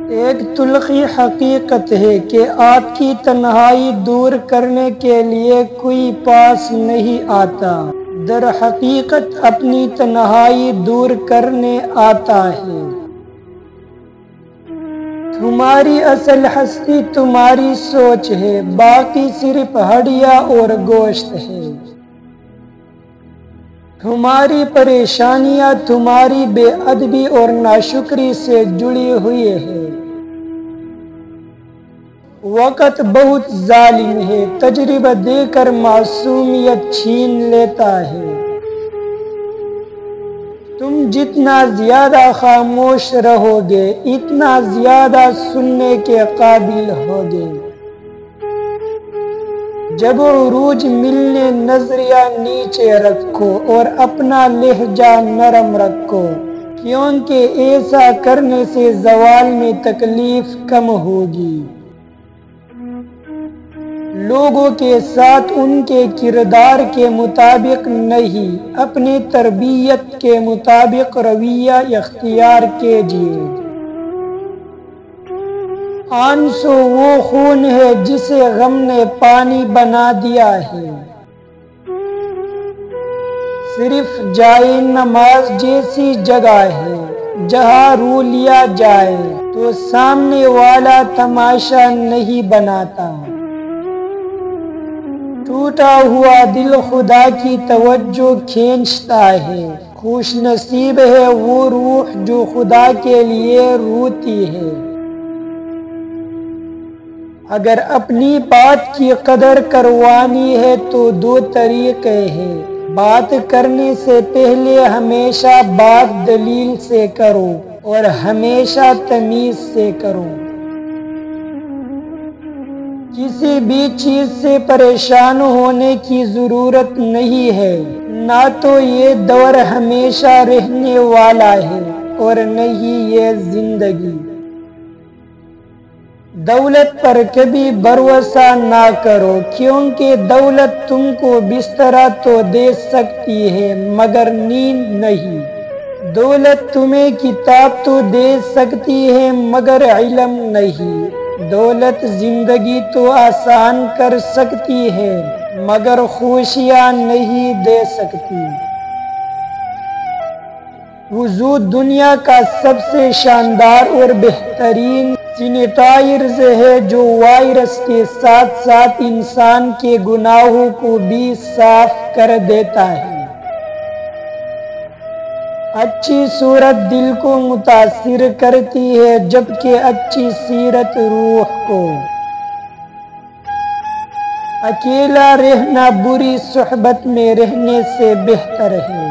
ایک تلخی حقیقت ہے کہ آپ کی تنہائی دور کرنے کے لیے کوئی پاس نہیں آتا، در حقیقت اپنی تنہائی دور کرنے آتا ہے۔ تمہاری اصل ہستی تمہاری سوچ ہے، باقی صرف ہڈیاں اور گوشت ہے۔ تمہاری پریشانیاں تمہاری بے ادبی اور ناشکری سے جڑی ہوئی ہے۔ وقت بہت ظالم ہے، تجربہ دے کر معصومیت چھین لیتا ہے۔ تم جتنا زیادہ خاموش رہو گے، اتنا زیادہ سننے کے قابل ہوگے۔ جب عروج ملنے نظریہ نیچے رکھو اور اپنا لہجہ نرم رکھو، کیونکہ ایسا کرنے سے زوال میں تکلیف کم ہوگی۔ لوگوں کے ساتھ ان کے کردار کے مطابق نہیں، اپنی تربیت کے مطابق رویہ اختیار کیجیے۔ آنسو وہ خون ہے جسے غم نے پانی بنا دیا ہے۔ صرف جائے نماز جیسی جگہ ہے، جہاں رو لیا جائے تو سامنے والا تماشا نہیں بناتا۔ ٹوٹا ہوا دل خدا کی توجہ کھینچتا ہے، خوش نصیب ہے وہ روح جو خدا کے لیے روتی ہے۔ اگر اپنی بات کی قدر کروانی ہے تو دو طریقے ہیں، بات کرنے سے پہلے ہمیشہ بات دلیل سے کرو اور ہمیشہ تمیز سے کرو۔ کسی بھی چیز سے پریشان ہونے کی ضرورت نہیں ہے، نہ تو یہ دور ہمیشہ رہنے والا ہے اور نہ ہی یہ زندگی۔ دولت پر کبھی بھروسہ نہ کرو، کیونکہ دولت تم کو بستر تو دے سکتی ہے مگر نیند نہیں۔ دولت تمہیں کتاب تو دے سکتی ہے مگر علم نہیں۔ دولت زندگی تو آسان کر سکتی ہے مگر خوشیاں نہیں دے سکتی۔ وجود دنیا کا سب سے شاندار اور بہترین سینیٹائزر ہے جو وائرس کے ساتھ ساتھ انسان کے گناہوں کو بھی صاف کر دیتا ہے۔ اچھی صورت دل کو متاثر کرتی ہے جبکہ اچھی سیرت روح کو۔ اکیلا رہنا بری صحبت میں رہنے سے بہتر ہے۔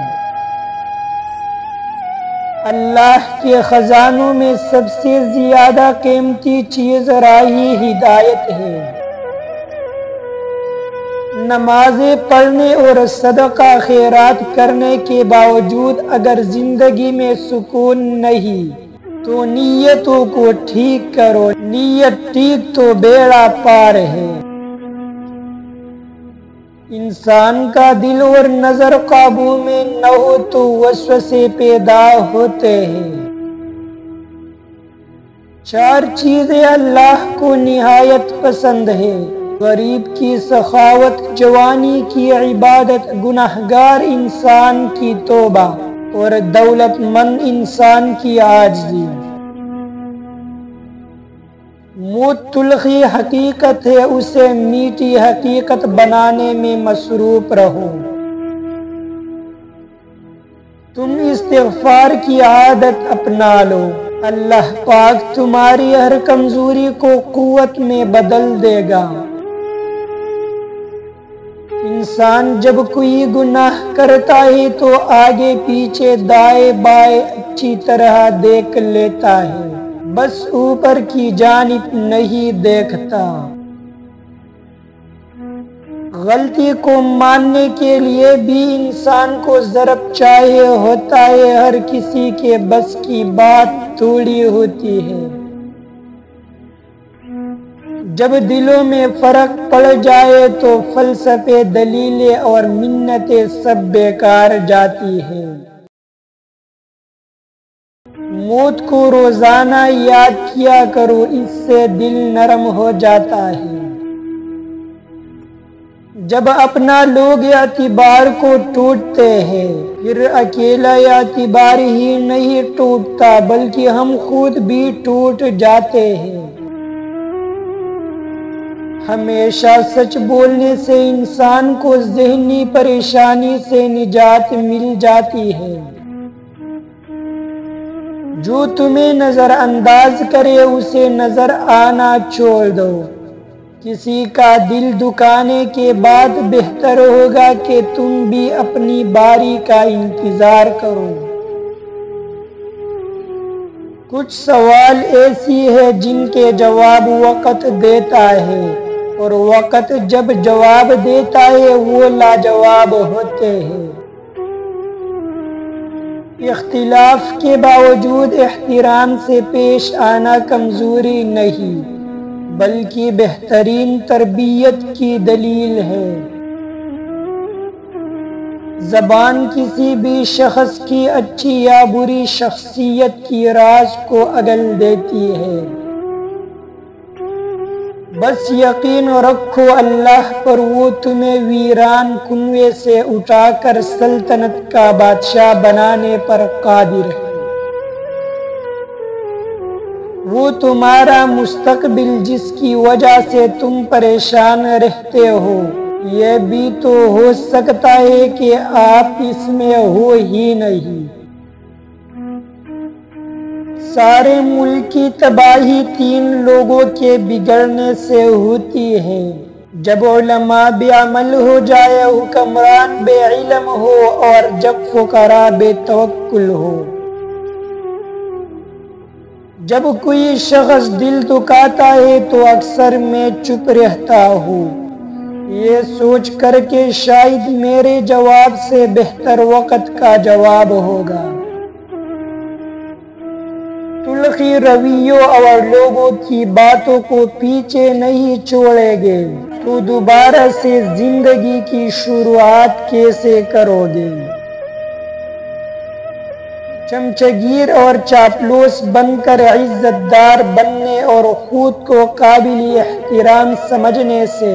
اللہ کے خزانوں میں سب سے زیادہ قیمتی چیز راہی ہدایت ہے۔ نمازیں پڑھنے اور صدقہ خیرات کرنے کے باوجود اگر زندگی میں سکون نہیں تو نیتوں کو ٹھیک کرو، نیت ٹھیک تو بیڑا پار ہے۔ انسان کا دل اور نظر قابو میں نہ ہو تو وسوسے پیدا ہوتے ہیں۔ چار چیزیں اللہ کو نہایت پسند ہے: غریب کی سخاوت، جوانی کی عبادت، گنہگار انسان کی توبہ اور دولت مند انسان کی عاجزی۔ موت تلخی حقیقت ہے، اسے میٹھی حقیقت بنانے میں مصروف رہو۔ تم استغفار کی عادت اپنا لو، اللہ پاک تمہاری ہر کمزوری کو قوت میں بدل دے گا۔ انسان جب کوئی گناہ کرتا ہے تو آگے پیچھے دائیں بائیں اچھی طرح دیکھ لیتا ہے، بس اوپر کی جانب نہیں دیکھتا۔ غلطی کو ماننے کے لیے بھی انسان کو ضرب چاہیے ہوتا ہے، ہر کسی کے بس کی بات تھوڑی ہوتی ہے۔ جب دلوں میں فرق پڑ جائے تو فلسفے، دلیلیں اور منتیں سب بیکار جاتی ہیں۔ موت کو روزانہ یاد کیا کرو، اس سے دل نرم ہو جاتا ہے۔ جب اپنا لوگ اعتبار کو ٹوٹتے ہیں، پھر اکیلا اعتبار ہی نہیں ٹوٹتا بلکہ ہم خود بھی ٹوٹ جاتے ہیں۔ ہمیشہ سچ بولنے سے انسان کو ذہنی پریشانی سے نجات مل جاتی ہے۔ جو تمہیں نظر انداز کرے اسے نظر آنا چھوڑ دو۔ کسی کا دل دکانے کے بعد بہتر ہوگا کہ تم بھی اپنی باری کا انتظار کرو۔ کچھ سوال ایسی ہیں جن کے جواب وقت دیتا ہے، اور وقت جب جواب دیتا ہے وہ لاجواب ہوتے ہیں۔ اختلاف کے باوجود احترام سے پیش آنا کمزوری نہیں بلکہ بہترین تربیت کی دلیل ہے۔ زبان کسی بھی شخص کی اچھی یا بری شخصیت کی راز کو اگل دیتی ہے۔ بس یقین رکھو اللہ پر، وہ تمہیں ویران کنویں سے اٹھا کر سلطنت کا بادشاہ بنانے پر قادر ہے۔ وہ تمہارا مستقبل جس کی وجہ سے تم پریشان رہتے ہو، یہ بھی تو ہو سکتا ہے کہ آپ اس میں ہو ہی نہیں۔ سارے ملک کی تباہی 3 لوگوں کے بگڑنے سے ہوتی ہے: جب علماء بے عمل ہو جائے، حکمران بے علم ہو، اور جب فقراء بے توکل ہو۔ جب کوئی شخص دل دکھاتا ہے تو اکثر میں چپ رہتا ہوں، یہ سوچ کر کہ شاید میرے جواب سے بہتر وقت کا جواب ہوگا۔ تلخی رویوں اور لوگوں کی باتوں کو پیچھے نہیں چھوڑیں گے تو دوبارہ سے زندگی کی شروعات کیسے کرو گے؟ چمچگیر اور چاپلوس بن کر عزت دار بننے اور خود کو قابل احترام سمجھنے سے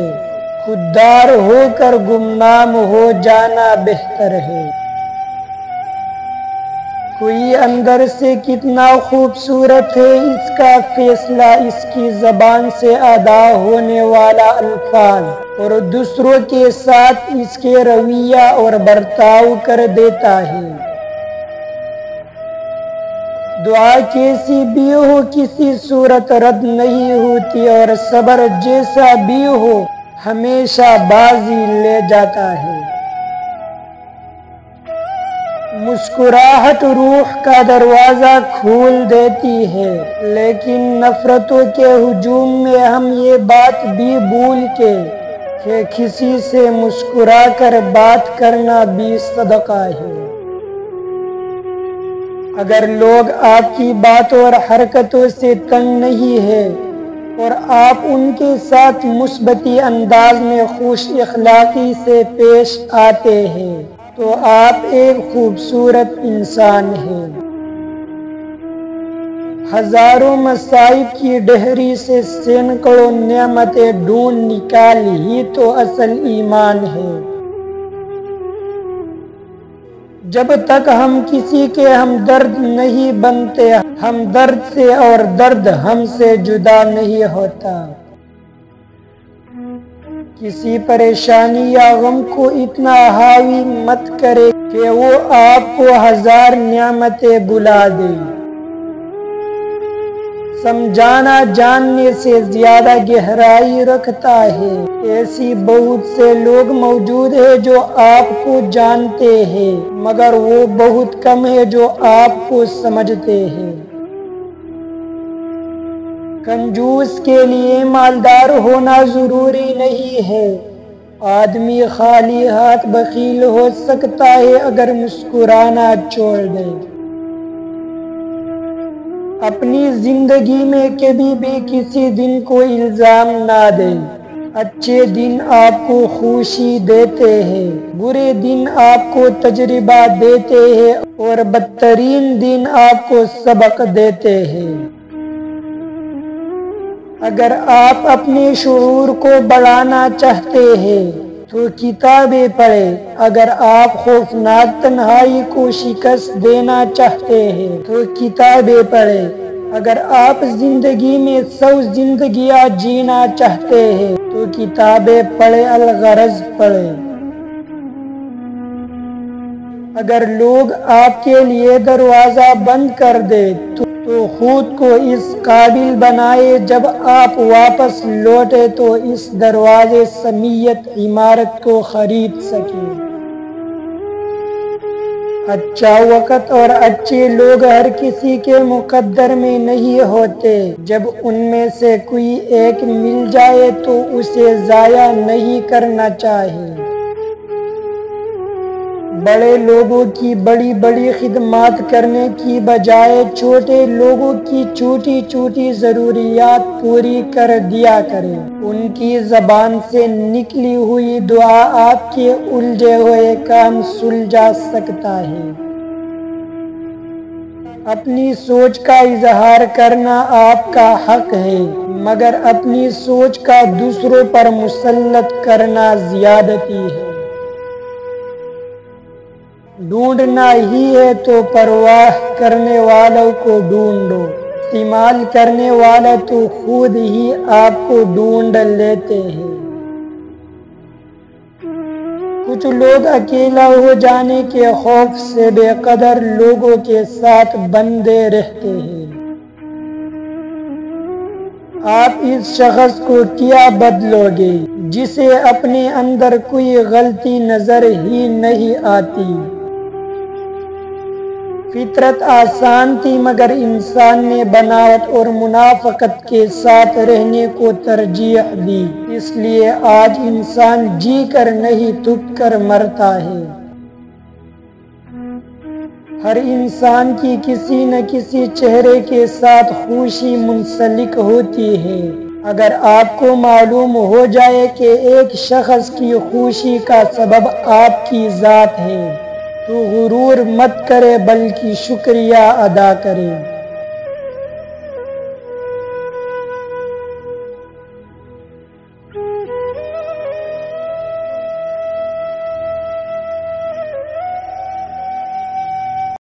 خوددار ہو کر گمنام ہو جانا بہتر ہے۔ کوئی اندر سے کتنا خوبصورت ہے، اس کا فیصلہ اس کی زبان سے ادا ہونے والا الفاظ اور دوسروں کے ساتھ اس کے رویہ اور برتاؤ کر دیتا ہے۔ دعا کیسی بھی ہو کسی صورت رد نہیں ہوتی، اور صبر جیسا بھی ہو ہمیشہ بازی لے جاتا ہے۔ مسکراہٹ روح کا دروازہ کھول دیتی ہے، لیکن نفرتوں کے ہجوم میں ہم یہ بات بھی بھول کے کہ کسی سے مسکرا کر بات کرنا بھی صدقہ ہے۔ اگر لوگ آپ کی باتوں اور حرکتوں سے تنگ نہیں ہے اور آپ ان کے ساتھ مثبتی انداز میں خوش اخلاقی سے پیش آتے ہیں تو آپ ایک خوبصورت انسان ہیں۔ ہزاروں مصائب کی ڈہری سے سینکڑوں نعمتیں ڈھونڈ نکال ہی تو اصل ایمان ہے۔ جب تک ہم کسی کے ہمدرد نہیں بنتے، ہم درد سے اور درد ہم سے جدا نہیں ہوتا۔ کسی پریشانی یا غم کو اتنا حاوی مت کرے کہ وہ آپ کو 1000 نعمتیں بلا دے۔ سمجھانا جاننے سے زیادہ گہرائی رکھتا ہے۔ ایسی بہت سے لوگ موجود ہیں جو آپ کو جانتے ہیں، مگر وہ بہت کم ہیں جو آپ کو سمجھتے ہیں۔ کنجوس کے لیے مالدار ہونا ضروری نہیں ہے۔ آدمی خالی ہاتھ بخیل ہو سکتا ہے اگر مسکرانا چھوڑ دے۔ اپنی زندگی میں کبھی بھی کسی دن کو الزام نہ دیں۔ اچھے دن آپ کو خوشی دیتے ہیں، برے دن آپ کو تجربہ دیتے ہیں اور بدترین دن آپ کو سبق دیتے ہیں۔ اگر آپ اپنے شعور کو بڑھانا چاہتے ہیں تو کتابیں پڑھیں۔ اگر آپ خوفناک تنہائی کو شکست دینا چاہتے ہیں تو کتابیں پڑھیں۔ اگر آپ زندگی میں 100 زندگیاں جینا چاہتے ہیں تو کتابیں پڑھیں، الغرض پڑھیں۔ اگر لوگ آپ کے لیے دروازہ بند کر دیں تو خود کو اس قابل بنائیں جب آپ واپس لوٹیں تو اس دروازے سمیت عمارت کو خرید سکیں۔ اچھا وقت اور اچھے لوگ ہر کسی کے مقدر میں نہیں ہوتے۔ جب ان میں سے کوئی ایک مل جائے تو اسے ضائع نہیں کرنا چاہیے۔ بڑے لوگوں کی بڑی بڑی خدمات کرنے کی بجائے چھوٹے لوگوں کی چھوٹی چھوٹی ضروریات پوری کر دیا کریں۔ ان کی زبان سے نکلی ہوئی دعا آپ کے الجھے ہوئے کام سلجھا سکتا ہے۔ اپنی سوچ کا اظہار کرنا آپ کا حق ہے، مگر اپنی سوچ کا دوسروں پر مسلط کرنا زیادتی ہے۔ ڈھونڈنا ہی ہے تو پرواہ کرنے والوں کو ڈھونڈو، استعمال کرنے والے تو خود ہی آپ کو ڈھونڈ لیتے ہیں۔ کچھ لوگ اکیلا ہو جانے کے خوف سے بے قدر لوگوں کے ساتھ بندھے رہتے ہیں۔ آپ اس شخص کو کیا بدلو گے جسے اپنے اندر کوئی غلطی نظر ہی نہیں آتی؟ فطرت آسان تھی مگر انسان نے بناوٹ اور منافقت کے ساتھ رہنے کو ترجیح دی، اس لیے آج انسان جی کر نہیں تھک کر مرتا ہے۔ ہر انسان کی کسی نہ کسی چہرے کے ساتھ خوشی منسلک ہوتی ہے۔ اگر آپ کو معلوم ہو جائے کہ ایک شخص کی خوشی کا سبب آپ کی ذات ہے تو غرور مت کرے بلکہ شکریہ ادا کرے۔